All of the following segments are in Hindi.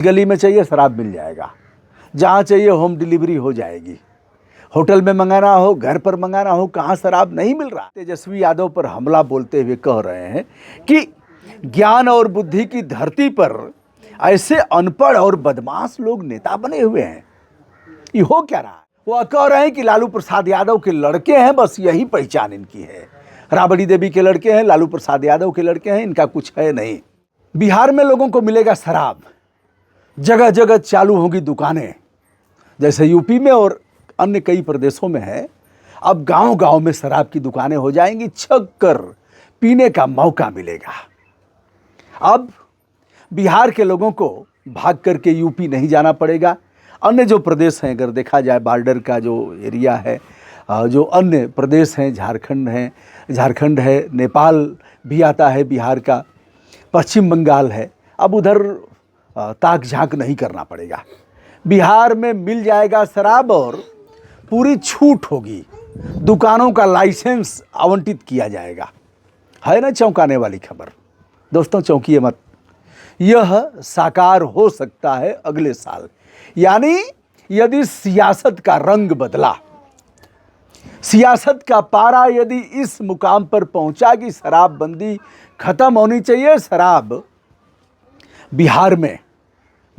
गली में चाहिए शराब मिल जाएगा, जहाँ चाहिए होम डिलीवरी हो जाएगी। होटल में मंगाना हो, घर पर मंगाना हो, कहाँ शराब नहीं मिल रहा। तेजस्वी यादव पर हमला बोलते हुए कह रहे हैं कि ज्ञान और बुद्धि की धरती पर ऐसे अनपढ़ और बदमाश लोग नेता बने हुए हैं। ये हो क्या रहा है? वो कह रहे हैं कि लालू प्रसाद यादव के लड़के हैं, बस यही पहचान इनकी है। राबड़ी देवी के लड़के हैं, लालू प्रसाद यादव के लड़के हैं, इनका कुछ है नहीं। बिहार में लोगों को मिलेगा शराब, जगह जगह चालू होगी दुकानें, जैसे यूपी में और अन्य कई प्रदेशों में है। अब गांव गांव में शराब की दुकानें हो जाएंगी, छक कर पीने का मौका मिलेगा। अब बिहार के लोगों को भाग करके यूपी नहीं जाना पड़ेगा। अन्य जो प्रदेश हैं, अगर देखा जाए बॉर्डर का जो एरिया है, जो अन्य प्रदेश हैं, झारखंड है, नेपाल भी आता है बिहार का, पश्चिम बंगाल है। अब उधर ताक झांक नहीं करना पड़ेगा। बिहार में मिल जाएगा शराब और पूरी छूट होगी। दुकानों का लाइसेंस आवंटित किया जाएगा। है ना चौंकाने वाली खबर? दोस्तों चौंकिए मत, यह साकार हो सकता है अगले साल। यानी यदि सियासत का रंग बदला, सियासत का पारा यदि इस मुकाम पर पहुंचा कि शराबबंदी खत्म होनी चाहिए, शराब बिहार में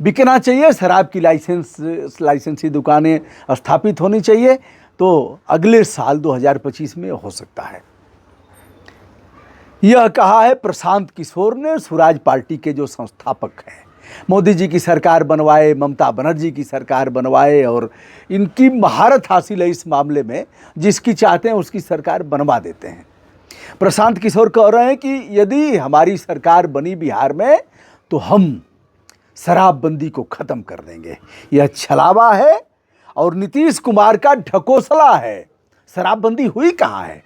बिकना चाहिए, शराब की लाइसेंसी दुकानें स्थापित होनी चाहिए, तो अगले साल 2025 में हो सकता है। यह कहा है प्रशांत किशोर ने, स्वराज पार्टी के जो संस्थापक हैं। मोदी जी की सरकार बनवाए, ममता बनर्जी की सरकार बनवाए, और इनकी महारत हासिल है इस मामले में, जिसकी चाहते हैं उसकी सरकार बनवा देते हैं। प्रशांत किशोर कह रहे हैं कि यदि हमारी सरकार बनी बिहार में तो हम शराबबंदी को खत्म कर देंगे। यह छलावा है और नीतीश कुमार का ढकोसला है। शराबबंदी हुई कहाँ है?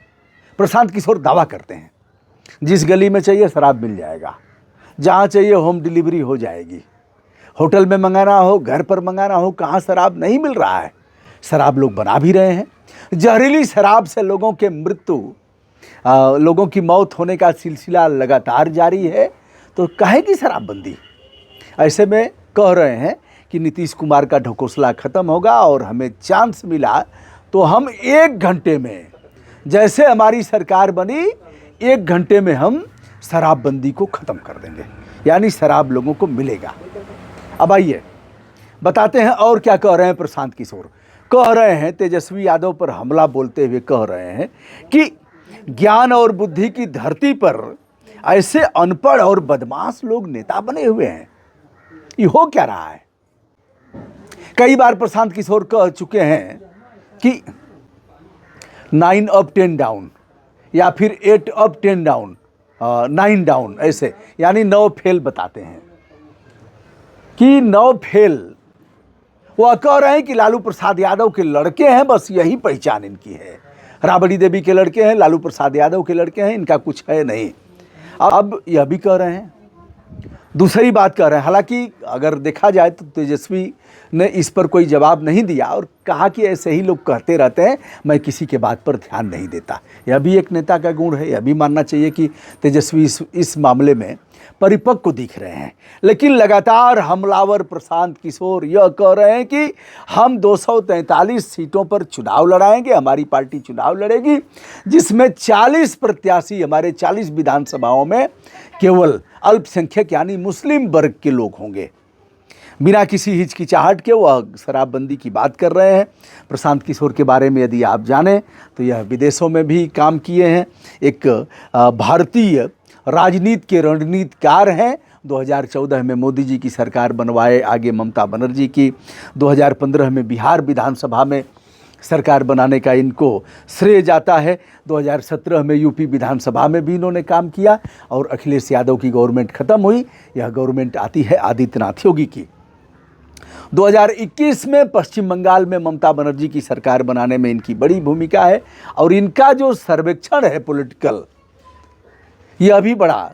प्रशांत किशोर दावा करते हैं जिस गली में चाहिए शराब मिल जाएगा, जहाँ चाहिए होम डिलीवरी हो जाएगी। होटल में मंगाना हो, घर पर मंगाना हो, कहाँ शराब नहीं मिल रहा है। शराब लोग बना भी रहे हैं। जहरीली शराब से लोगों की मौत होने का सिलसिला लगातार जारी है। तो काहे की शराबबंदी? ऐसे में कह रहे हैं कि नीतीश कुमार का ढकोसला खत्म होगा और हमें चांस मिला तो हम 1 घंटे में, जैसे हमारी सरकार बनी, 1 घंटे में हम शराबबंदी को ख़त्म कर देंगे। यानी शराब लोगों को मिलेगा। अब आइए बताते हैं और क्या कह रहे हैं प्रशांत किशोर। कह रहे हैं तेजस्वी यादव पर हमला बोलते हुए कह रहे हैं कि ज्ञान और बुद्धि की धरती पर ऐसे अनपढ़ और बदमाश लोग नेता बने हुए हैं। ये हो क्या रहा है? कई बार प्रशांत किशोर कह चुके हैं कि 9 अप 10 डाउन, या फिर 8 अप 10 डाउन, 9 डाउन, ऐसे यानी 9 फेल बताते हैं कि 9 फेल। वह कह रहे हैं कि लालू प्रसाद यादव के लड़के हैं, बस यही पहचान इनकी है। राबड़ी देवी के लड़के हैं, लालू प्रसाद यादव के लड़के हैं, इनका कुछ है नहीं। अब यह भी कह रहे हैं, दूसरी बात कह रहे हैं। हालांकि अगर देखा जाए तो तेजस्वी ने इस पर कोई जवाब नहीं दिया और कहा कि ऐसे ही लोग कहते रहते हैं, मैं किसी के बात पर ध्यान नहीं देता। यह भी एक नेता का गुण है। यह भी मानना चाहिए कि तेजस्वी इस मामले में परिपक्व दिख रहे हैं। लेकिन लगातार हमलावर प्रशांत किशोर यह कह रहे हैं कि हम 243 सीटों पर चुनाव लड़ाएंगे, हमारी पार्टी चुनाव लड़ेगी, जिसमें 40 प्रत्याशी हमारे 40 विधानसभाओं में केवल अल्पसंख्यक यानी मुस्लिम वर्ग के लोग होंगे। बिना किसी हिचकिचाहट के वह शराबबंदी की बात कर रहे हैं। प्रशांत किशोर के बारे में यदि आप जानें तो यह विदेशों में भी काम किए हैं। एक भारतीय राजनीति के रणनीतिकार हैं। 2014 में मोदी जी की सरकार बनवाए, आगे ममता बनर्जी की। 2015 में बिहार विधानसभा में सरकार बनाने का इनको श्रेय जाता है। 2017 में यूपी विधानसभा में भी इन्होंने काम किया और अखिलेश यादव की गवर्नमेंट ख़त्म हुई। यह गवर्नमेंट आती है आदित्यनाथ योगी की। 2021 में पश्चिम बंगाल में ममता बनर्जी की सरकार बनाने में इनकी बड़ी भूमिका है। और इनका जो सर्वेक्षण है पॉलिटिकल, यह भी बड़ा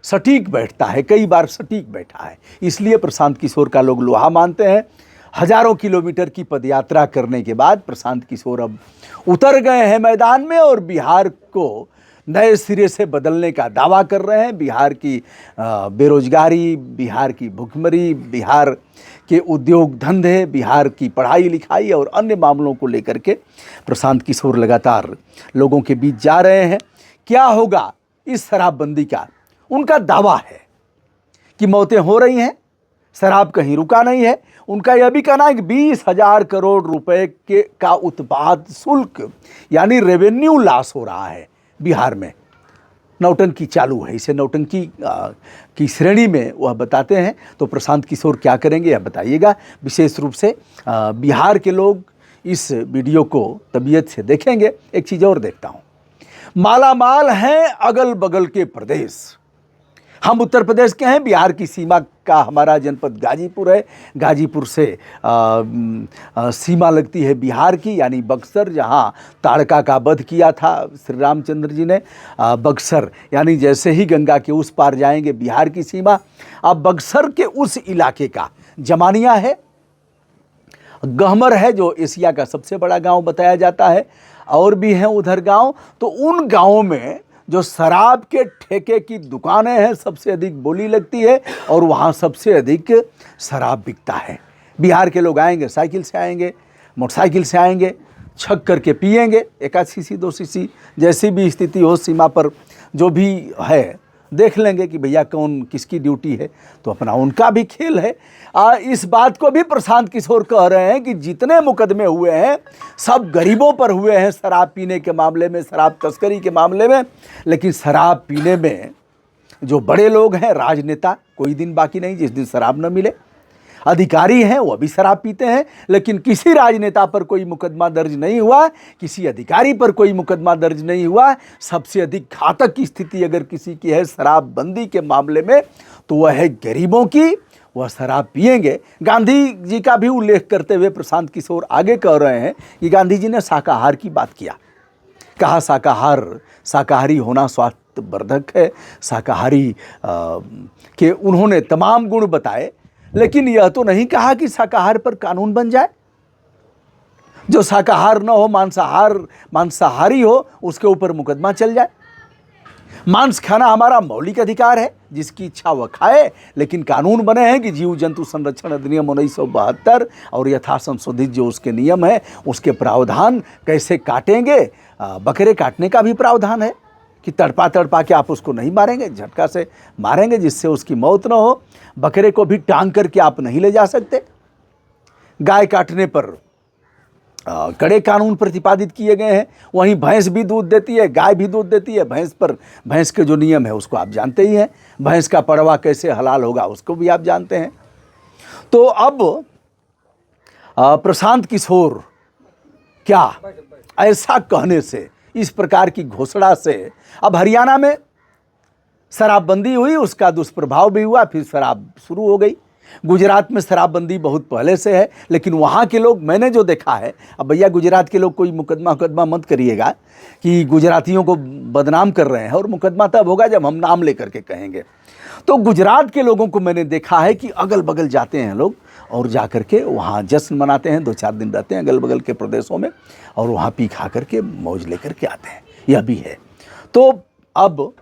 सटीक बैठता है, कई बार सटीक बैठा है। इसलिए प्रशांत किशोर का लोग लोहा मानते हैं। हजारों किलोमीटर की पदयात्रा करने के बाद प्रशांत किशोर अब उतर गए हैं मैदान में और बिहार को नए सिरे से बदलने का दावा कर रहे हैं। बिहार की बेरोजगारी, बिहार की भुखमरी, बिहार के उद्योग धंधे, बिहार की पढ़ाई लिखाई और अन्य मामलों को लेकर के प्रशांत किशोर लगातार लोगों के बीच जा रहे हैं। क्या होगा इस शराबबंदी का? उनका दावा है कि मौतें हो रही हैं, शराब कहीं रुका नहीं है। उनका यह भी कहना है कि 20,000 करोड़ रुपए का उत्पाद शुल्क यानी रेवेन्यू लॉस हो रहा है बिहार में। नौटंकी चालू है, इसे नौटंकी की श्रेणी में वह बताते हैं। तो प्रशांत किशोर क्या करेंगे यह बताइएगा। विशेष रूप से बिहार के लोग इस वीडियो को तबीयत से देखेंगे। एक चीज़ और देखता हूँ, मालामाल हैं अगल बगल के प्रदेश। हम उत्तर प्रदेश के हैं, बिहार की सीमा का हमारा जनपद गाजीपुर है। गाजीपुर से सीमा लगती है बिहार की, यानी बक्सर, जहां ताड़का का वध किया था श्री रामचंद्र जी ने। बक्सर यानी जैसे ही गंगा के उस पार जाएंगे बिहार की सीमा। अब बक्सर के उस इलाके का जमानिया है, गहमर है जो एशिया का सबसे बड़ा गांव बताया जाता है, और भी हैं उधर गांव। तो उन गांवों में जो शराब के ठेके की दुकानें हैं, सबसे अधिक बोली लगती है और वहाँ सबसे अधिक शराब बिकता है। बिहार के लोग आएंगे, साइकिल से आएंगे, मोटरसाइकिल से आएंगे, छक करके पिएंगे, 1 सीसी 2 सीसी, जैसी भी स्थिति हो सीमा पर जो भी है देख लेंगे कि भैया कौन किसकी ड्यूटी है। तो अपना उनका भी खेल है। इस बात को भी प्रशांत किशोर कह रहे हैं कि जितने मुकदमे हुए हैं सब गरीबों पर हुए हैं, शराब पीने के मामले में, शराब तस्करी के मामले में। लेकिन शराब पीने में जो बड़े लोग हैं, राजनेता, कोई दिन बाकी नहीं जिस दिन शराब न मिले। अधिकारी हैं वो भी शराब पीते हैं, लेकिन किसी राजनेता पर कोई मुकदमा दर्ज नहीं हुआ, किसी अधिकारी पर कोई मुकदमा दर्ज नहीं हुआ। सबसे अधिक घातक की स्थिति अगर किसी की है शराबबंदी के मामले में तो वह है गरीबों की। वह शराब पिएंगे। गांधी जी का भी उल्लेख करते हुए प्रशांत किशोर आगे कह रहे हैं कि गांधी जी ने शाकाहार की बात किया, कहा शाकाहारी होना स्वास्थ्यवर्धक है। शाकाहारी के उन्होंने तमाम गुण बताए, लेकिन यह तो नहीं कहा कि शाकाहार पर कानून बन जाए। जो शाकाहार न हो, मांसाहारी हो, उसके ऊपर मुकदमा चल जाए। मांस खाना हमारा मौलिक अधिकार है, जिसकी इच्छा वह खाए। लेकिन कानून बने हैं कि जीव जंतु संरक्षण अधिनियम 1972 और यथा संशोधित जो उसके नियम है, उसके प्रावधान कैसे काटेंगे। बकरे काटने का भी प्रावधान है कि तड़पा के आप उसको नहीं मारेंगे, झटका से मारेंगे जिससे उसकी मौत न हो। बकरे को भी टांग करके आप नहीं ले जा सकते। गाय काटने पर कड़े कानून प्रतिपादित किए गए हैं। वहीं भैंस भी दूध देती है, गाय भी दूध देती है। भैंस के जो नियम है उसको आप जानते ही हैं। भैंस का पड़वा कैसे हलाल होगा उसको भी आप जानते हैं। तो अब प्रशांत किशोर क्या ऐसा कहने से, इस प्रकार की घोषणा से, अब हरियाणा में शराबबंदी हुई, उसका दुष्प्रभाव भी हुआ, फिर शराब शुरू हो गई। गुजरात में शराबबंदी बहुत पहले से है, लेकिन वहाँ के लोग, मैंने जो देखा है, अब भैया गुजरात के लोग कोई मुकदमा मत करिएगा कि गुजरातियों को बदनाम कर रहे हैं, और मुकदमा तब होगा जब हम नाम लेकर के कहेंगे। तो गुजरात के लोगों को मैंने देखा है कि अगल बगल जाते हैं लोग और जा कर के वहाँ जश्न मनाते हैं, 2-4 दिन रहते हैं अगल बगल के प्रदेशों में, और वहाँ पी खा करके मौज लेकर के आते हैं। यह भी है। तो अब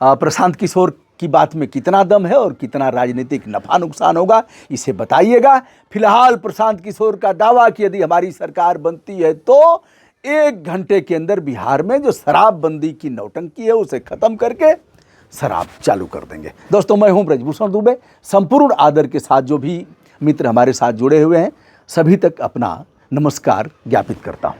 प्रशांत किशोर की बात में कितना दम है और कितना राजनीतिक नफा नुकसान होगा, इसे बताइएगा। फिलहाल प्रशांत किशोर का दावा कि यदि हमारी सरकार बनती है तो 1 घंटे के अंदर बिहार में जो शराबबंदी की नौटंकी है उसे खत्म करके शराब चालू कर देंगे। दोस्तों, मैं हूं ब्रजभूषण दुबे। संपूर्ण आदर के साथ जो भी मित्र हमारे साथ जुड़े हुए हैं, सभी तक अपना नमस्कार ज्ञापित करता हूं।